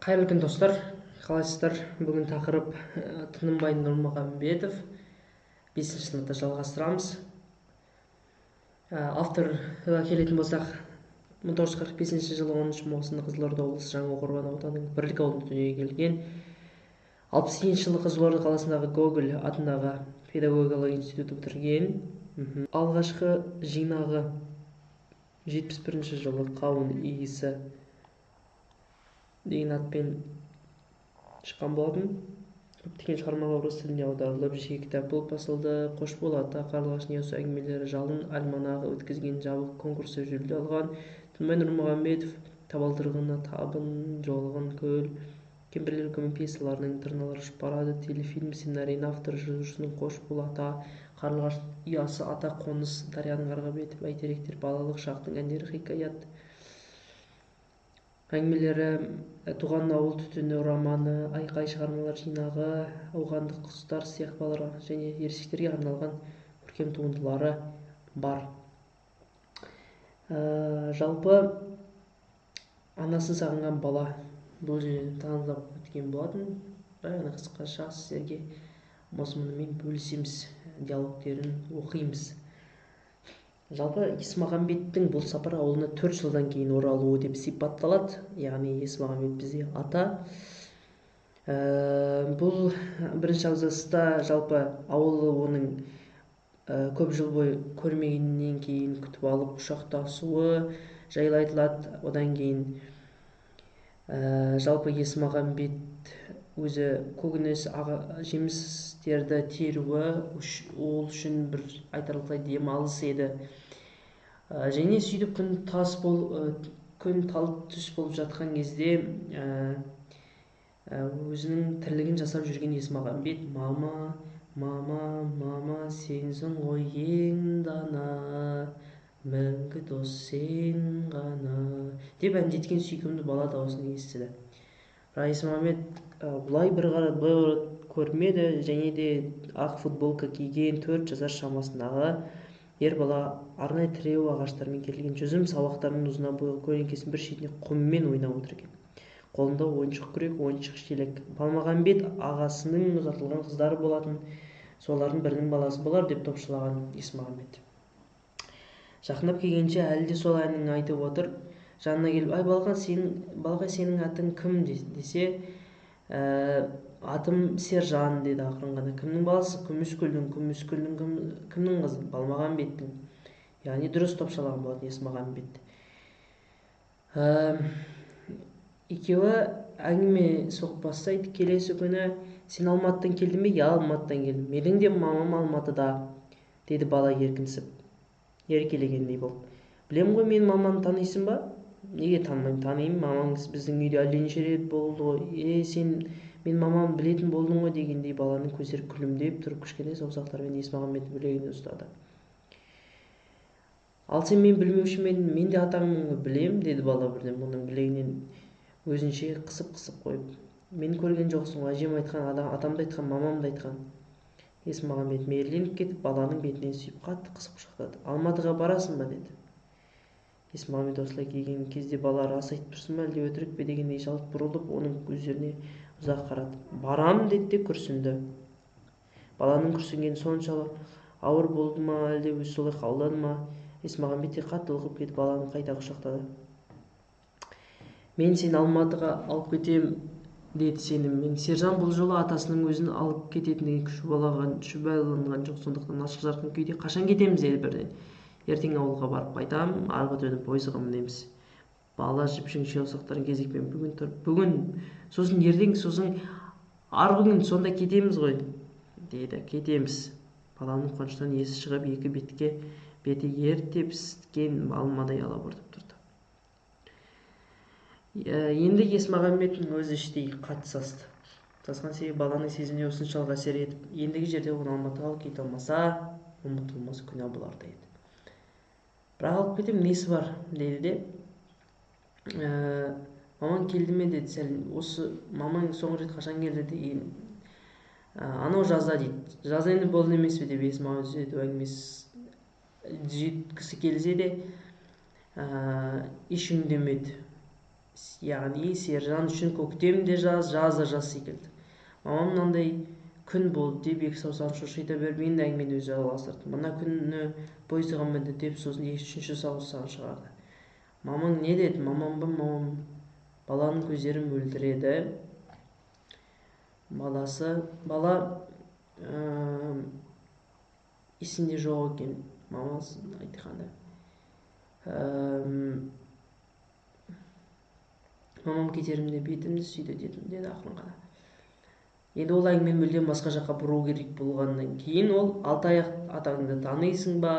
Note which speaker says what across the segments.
Speaker 1: Қайырлы күн достар, қалайсыздар? Бүгін тақырып Тынымбай Нұрмағамбетов 5-ші сыныпта жалғастырамыз. Авторға келетін болсақ, 1945 жылы 10 маусымда Қызылорда облысы Жаңақорған ауданының Бірлік ауылында дүниеге келген. 62 жылы Қызылорда қаласындағы Гоголь атындағы педагогикалық институтты бітірген. Алғашқы жинағы 71 жылы Қауын иісі деген атпен шыққан болатын. Көптеген шығармалар орыс тіліне аударылып, жеке кітап болып басылды. Қошбол ата, Қарлығаш Нияз әңгімелері, Жалын альманағы өткізген жабық конкурсы жүлде алған. Тынымбай Нұрмағамбетов табалдырығына табын, жолығын көл, кемпірлер күні пьесаларының тырналары ұшып барады. Телефильм сценарийінің авторы, жазушының Қошбол ата, Қарлығаш ұясы, ата қоныс, Дарияның арғы беті, бәйтеректер, балалық шақтың әндері, хикаят әңгімелері, Туған ауыл түтіні романы, Айқай шығармалар жинағы, Ауғандық құстар сияқтылар және ересектерге арналған көркем туындылары бар. Жалпы анасын сағынған бала бұл жерде танылып өткен болатын. Бағана қысқаша сіздерге мазмұнымен бөлісеміз, диалогтерін оқимыз. Жалпы Есмағамбеттің бұл сапар ауылына 4 жылдан кейін оралуы деп сипатталады. Яғни Есмағамбет бізде ата. Бұл бірінші абзацта жалпы ауылы оның көп жыл бойы көрмегеннен кейін күтіп алып құшақтасуы жайлы айтылады. Одан кейін жалпы Есмағамбет өзі көкөніс жемістерді теруі ол үшін бір айтарлықтай демалыс еді. Және сөйтіп күн тал түс болып жатқан кезде өзінің тірлігін жасап жүрген Есмағамбет мама сенсің ғой ең дана, мәңгі дос сен ғана деп әндеткен сүйкімді бала дауысын естіді. Бірақ Есмағамбет бұлай бір қарады көрмеді, және де ақ футболка киген 4 жасар шамасындағы ер бала арнайы тіреу ағаштармен керілген жүзім сабақтарының ұзына бойы көлеңкесінің бір шетіне құммен ойнап отыр екен. Қолында ойыншық күрек, ойыншық шелек. Балмағамбет ағасының ұзатылған қыздары болатын, солардың бірінің баласы болар деп топшылаған Есмағамбет. Жақындап келгенше әлі де сол әнін айтып отыр. Жанына келіп, ай балғай сенің атың кім десе, атым Сержан деді ақырын ғана. Кімнің баласы? Күміскүлдің кімнің қызы? Балмағамбеттің. Яғни дұрыс топшылаған болатын Есмағамбет. Екеуі әңгіме соғып бастайды. Келесі күні сен Алматыдан келдің бе? Я, Алматыдан келдім. Менің де мамам Алматыда, деді бала еркінсіп, еркелегендей болып. Білем ғой, мен маманы танисың ба? Неге танымаймын? Танимын, мамаңыз біздің үйде әлденеше рет болды ғой. Сен мен мамамды білетін болдың ғой дегендей баланың көздері күлімдеп тұрып кішкене саусақтарымен Есмағамбеттің білегінен ұстады. Ал сен мен білмеуші ме едің? Мен де атаңмын білем, деді бала бірден мұның білегінен өзінше қысып қойып. Мен көрген жоқсың ғой, әжем айтқан, атамды айтқан, мамамды айтқан. Есмағамбет мейірленіп кетіп баланың бетінен сүйіп қатты қысып құшақтады. Алматыға барасың ба деді. Есмағамбет осылай келген кезде бала рас айтып тұрсың ба, әлде өтірік пе дегендей жалт бұрылып оның көздеріне ұзақ қарады. Барам деді де күрсінді. Баланың күрсінгені соншалық ауыр болды ма, әлде өзі солай қабылдады ма? Есмағамбет те қатты оқып кетіп баланы қайта құшақтады. Мен сені Алматыға алып кетем, деді сеніммен. Сержан бұл жолы атасының өзін алып кететіндігіне шүбәланған жоқ, сондықтан ашық жарқын күйде қашан кетеміз деді бірден. Ертең ауылға барып қайтам, арғы түні пойызға мінеміз. Бала жіп-жіңішке саусақтарын кезекпен бүгін тұрып, бүгін, сосын ертең, сосын арғы күн сонда кетеміз ғой, деді. Кетеміз. Баланың қуаныштан есі шығып, екі беті ерте піскен алмадай алабұртып тұрды. Енді Есмағамбеттің өзі іштей қатты састы. Сасқан себебі баланың сезіміне осыншалық әсер етіп, ендігі жерде оны Алматыға алып кете алмаса, ұмытылмас күнә болардай еді. Бірақ алып кетем, несі бар, деді де. Мамаң келді ме деді сәл. Осы мамаң соңғы рет қашан келді деген. Анау жазда дейді. Жазда енді болды емес пе деп Есмағамбет әңгімесі жеткісі келсе де еш үндемеді. яғни сержан үшін көктем де жаз да жаз секілді. Мамам мынандай күн болды деп екі саусағын шошайта беріп енді әңгімені өзі жалғастырды. Мына күні пойызға мінді деп сосын үшінші саусағын шығарды. Мамаң не деді? Мамам баланың көздері мөлдіреді. Бала есінде жоқ екен, мамасы айтқанда. Мамам кетерімде бетімді сүйді деді ақырын ғана. Енді ол әңгімені мүлдем басқа жаққа бұру керек болғаннан кейін ол Алтаяқ атаңды танисың ба,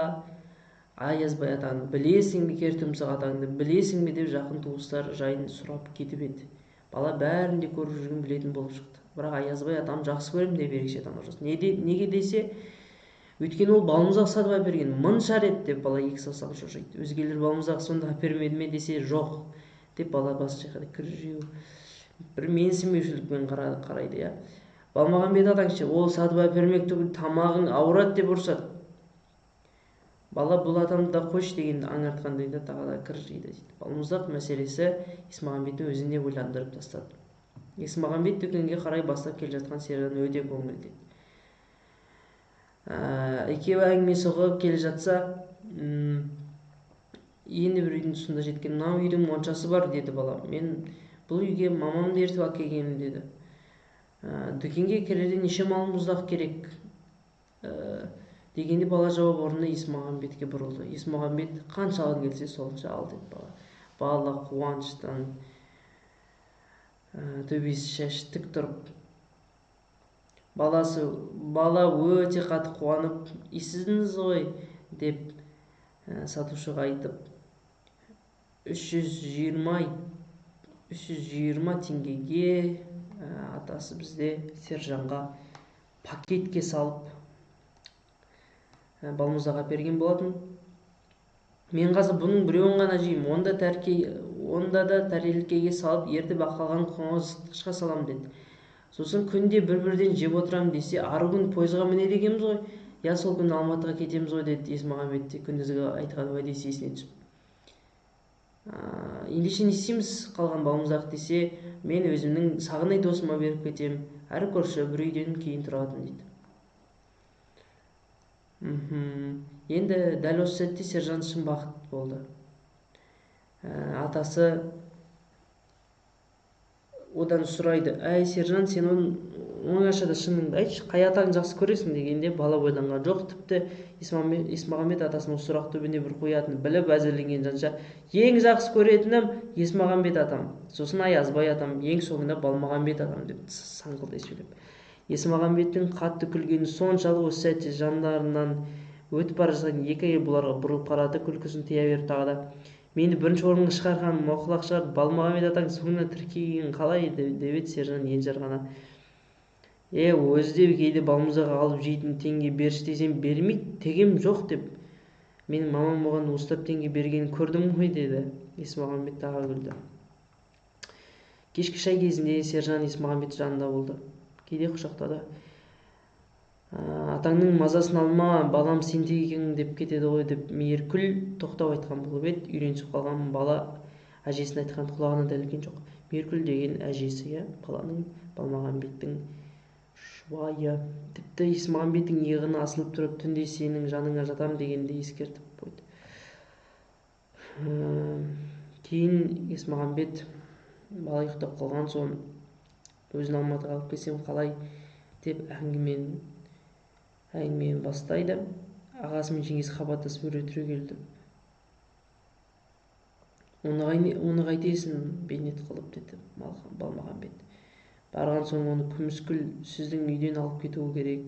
Speaker 1: Аязбай атаңды білесің бе, Кертұмсық атаңды білесің бе деп жақын туыстар жайын сұрап кетіп еді. Бала бәрін де көріп жүрген білетін болып шықты. Бірақ Аязбай атам жақсы көремін деп ерекше танып жүрсін. Неге десе, өйткені ол балмұздақ сатып әперген, мың рет деп бала екі саусағын шошайтты. Өзгелер балмұздақ сонда әпермеді ме десе, жоқ деп бала бас шайқады. Кіржеу бір менсінбеушілікпен қарайды, иә. Балмағамбет атаңшы, ол сатып әпермек түгіл тамағың ауырады деп ұрсады. Бала бұл атамды да қойшы дегенді аңғартқандай да тағы да кіржиді дейді. Балмұздақ мәселесі Есмағамбеттің өзін де ойландырып тастады. Есмағамбет дүкенге қарай бастап келе жатқан сержан өте көңілді. Екеуі әңгіме соғып келе жатса, енді бір үйдің тұсында жеткен. Мынау үйдің моншасы бар деді бала. Мен бұл үйге мамамды ертіп әкелгенмін деді. Дүкенге келерде неше балмұздақ керек дегенде бала жауап орнына Есмағамбетке бұрылды. Есмағамбет қаншалығын келсе сонша ал деді бала. Бала қуаныштан төбесі шашы тік тұрып. Бала өте қатты қуанып, сіздіңіз ғой деп сатушыға айтып, 320 теңгеге атасы бізде сержанға пакетке салып балмұздақ әперген болатын. Мен қазір бұның біреуін ғана жеймін, онда да тәрелкеге салып ертіп ақалған қоңызтқышқа салам деді. Сосын күнде бір-бірден жеп отырам десе, ары күн пойызға мінеді екенбіз ғой. Я сол күні Алматыға кетеміз ғой деді Есмағамбет күндізгі айтқан уәдесі есіне түсіп. Ендеше не істейміз қалған балмұздақ десе, мен өзімнің сағынай досыма беріп кетем, әрі көрші бір үйден кейін тұратын дейді. Енді дәл осы сәтте сержан шын бақыт болды. Атасы одан сұрайды, әй сержан, сен оңашада шыныңды айтшы, қай атаңды жақсы көресің дегенде бала ойланған жоқ. Тіпті Есмағамбет атасының сұрақ түбіне бір қоятын біліп әзірленген жанша, ең жақсы көретінім Есмағамбет атам, сосын Аязбай атам, ең соңында Балмағамбет атам деп саңқылдай сөйлеп. Есмағамбеттің қатты күлгені соншалық осы сәтте жандарынан өтіп бара жатқан екі әйел бұларға бұрылып қарады, күлкісін тыя беріп тағы да, мені бірінші орынға шығарған моқұлақ шығар, Балмағамбет атаң соңына тіркеген қалай деп еді сержан енжар ғана. Өзі де кейде балмұздақ алып жейтін, теңге берші десем бермейді, тегем жоқ деп. Менің мамам оған уыстап теңге бергенін көрдім ғой деді. Есмағамбет тағы күлді. Кешкі шай кезінде сержан Есмағамбет жанында болды. Кейде құшақтады. Атаңның мазасын алма, балам сен тек екенің деп кетеді ғой деп Мейіркүл тоқтау айтқан болып еді. Үйренісіп қалған бала әжесін айтқан құлағына дәл келген жоқ. Мейіркүл деген әжесі, баланың Балмағамбеттің жұбайы. Тіпті Есмағамбеттің иығына асылып тұрып, түнде сенің жаныңа жатам дегенде ескертіп қойды. Кейін Есмағамбет бала ұйықтап қалған соң өзін Алматыға алып келсем қалай деп әңгімені бастайды. Ағасы мен жеңгесі қабаттасып өре түрегелді. Оны қайтесің бейнет қылып деді Балмағамбет. Барған соң оны Күміскүл сіздің үйден алып кетуі керек.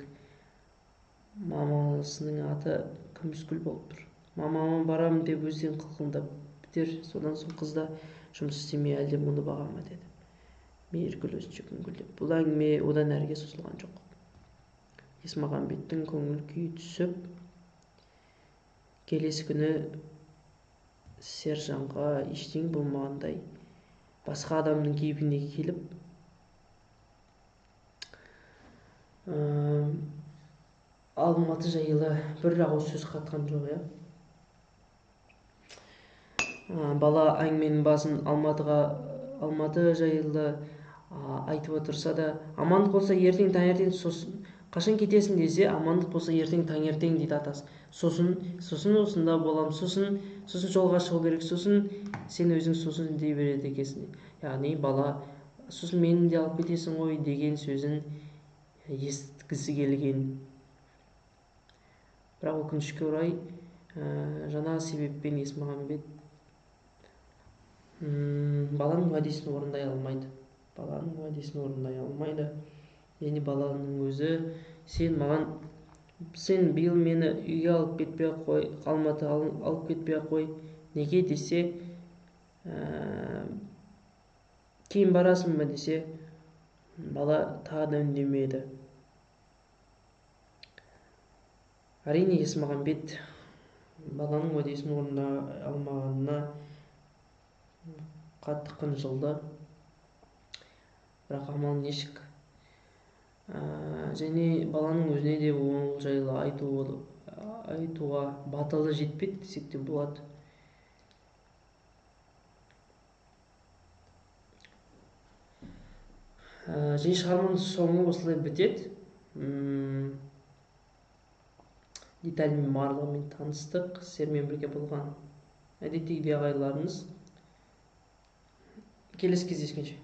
Speaker 1: Мамасының аты Күміскүл болып тұр. Мамама барам деп өзден қылқылдап бітер. Содан соң қызда жұмыс істемей әлде мұны баға ма деді. Мейіркүл өзінше күңкілдеп. Бұл әңгіме одан әріге созылған жоқ. Есмағамбеттің көңіл күйі түсіп, келесі күні сержанға ештеңе болмағандай басқа адамның кейпіне келіп, Алматы жайлы бір ауыз сөз қатқан жоқ. Бала әңгіменің басын Алматыға Алматы жайында айтып отырса да, амандық болса ертең таңертең, сосын қашан кетесің десе, амандық болса ертең таңертең дейді атасы. Сосын осында болам, сосын жолға шығу керек, сосын сен өзің сосын дей береді екенсің. Яғни бала сосын мені де алып кетесің ғой деген сөзін естігісі келген. Бірақ өкінішке орай жаңа себеппен Есмағамбет баланың уәдесін орындай алмайды. Және баланың өзі сен биыл мені үйге алып кетпей ақ қой, Алматыға алып кетпей ақ қой. Неге десе, кейін барасың ба десе, бала тағы да үндемеді. Әрине Есмағамбет баланың уәдесін орындай алмағанына қатты қынжылды. Бірақ амал нешік. Және баланың өзіне де ол жайлы айтуға батылы жетпеді десек те болады. Және шығарманың соңы осылай бітеді. Детальмен барлығымен таныстық. Сіздермен бірге болған әдеттегідей ағайларыңыз. Келесі кездескенше.